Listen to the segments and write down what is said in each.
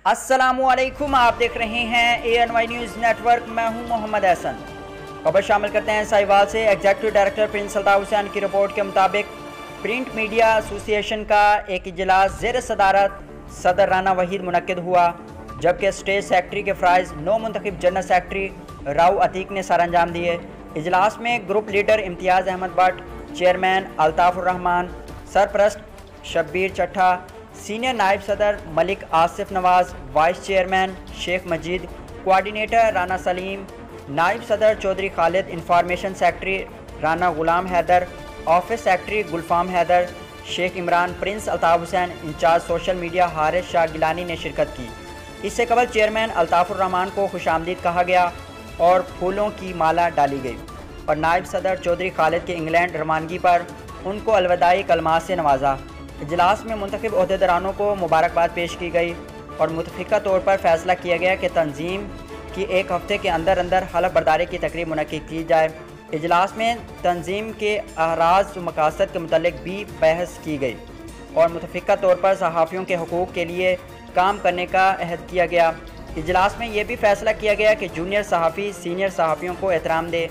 अस्सलामुअलैकुम, आप देख रहे हैं ANY न्यूज़ नेटवर्क। मैं हूं मोहम्मद एहसन। खबर शामिल करते हैं साहिवाल से। Executive director Prince Altaf Hussain की रिपोर्ट के मुताबिक प्रिंट मीडिया एसोसिएशन का एक इजलास ज़ेर सदारत सदर राना वहीद मुनक्किद हुआ, जबकि स्टेट सेक्रेटरी के फ़राइज़ नौ मुंतखब जनरल सेक्रेटरी राव अतीक ने सर अंजाम दिए। इजलास में group leader Imtiaz Ahmed Bhatt, chairman Altafur Rahman, सरप्रस्त शब्बीर चट्ठा, सीनियर नायब सदर Malik Asif Nawaz, vice chairman Sheikh Majeed, coordinator Rana Saleem, नायब सदर Chaudhry Khalid, information secretary Rana Ghulam Haider, office secretary Gulfam Haider, Sheikh Imran, Prince Altaf Hussain, incharge social media Haris Shah Gilani ने शिरकत की। इससे कबल चेयरमैन अल्ताफ़ुर रहमान को खुशामदीद कहा गया और फूलों की माला डाली गई और नायब सदर चौधरी खालिद के इंग्लैंड रवानगी पर उनको अलविदाई कलमात से नवाजा। इजलास में मुंतखब ओहदेदारानों को मुबारकबाद पेश की गई और मुतफ़िका तौर पर फैसला किया गया कि तंजीम की एक हफ़्ते के अंदर अंदर हलफ बर्दारी की तकरीब मुनक्किद की जाए। इजलास में तंजीम के अहराज व मकासद के मुतल्लिक़ भी बहस की गई और मुतफ़िका तौर पर सहाफ़ियों के हकूक़ के लिए काम करने का अहद किया गया। इजलास में यह भी फैसला किया गया कि जूनियर सहाफ़ी सीनियर सहाफ़ियों को एहतराम दे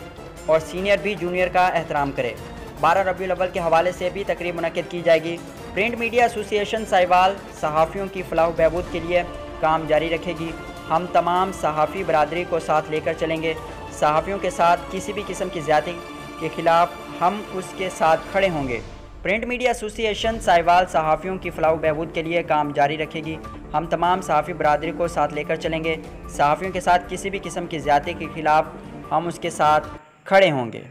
और सीनियर भी जूनियर का एहतराम करे। 12 रबीउल अव्वल के हवाले से भी तकरीब मुनक्किद की जाएगी। प्रिंट मीडिया एसोसिएशन साहिवाल सहाफ़ियों की फलाह बहबूद के लिए काम जारी रखेगी। हम तमाम सहाफ़ी बरादरी को साथ लेकर चलेंगे। सहाफ़ियों के साथ किसी भी किस्म की ज़्यादती के ख़िलाफ़ हम उसके साथ खड़े होंगे। प्रिंट मीडिया एसोसिएशन साहिवाल सहाफ़ियों की फलाह बहबूद के लिए काम जारी रखेगी। हम तमाम सहाफ़ी बरादरी को साथ लेकर चलेंगे। सहाफ़ियों के साथ किसी भी किस्म की ज़्यादती के ख़िलाफ़ हम उसके साथ खड़े होंगे।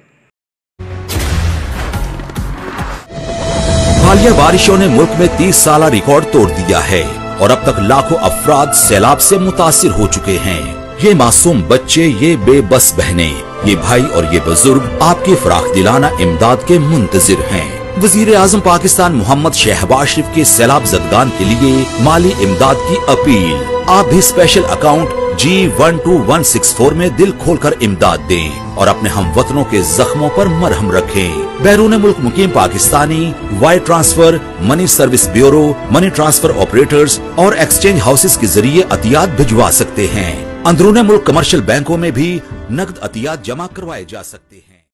हालिया बारिशों ने मुल्क में 30 साला रिकॉर्ड तोड़ दिया है और अब तक लाखों अफराद सैलाब से मुतासिर हो चुके हैं। ये मासूम बच्चे, ये बेबस बहनें, ये भाई और ये बुजुर्ग आपकी फराख दिलाना इमदाद के मुंतजिर हैं। वजीर आजम पाकिस्तान मोहम्मद शहबाज शरीफ के सैलाब ज़दगान के लिए माली इमदाद की अपील। आप भी स्पेशल अकाउंट G12164 में दिल खोलकर इमदाद दें और अपने हमवतनों के जख्मों पर मरहम रखें। बैरून मुल्क मुकीम Pakistani wire transfer, money service bureau, money transfer operators और एक्सचेंज हाउसेस के जरिए अतियात भिजवा सकते हैं। अंदरूनी मुल्क कमर्शियल बैंकों में भी नकद अतियात जमा करवाए जा सकते हैं।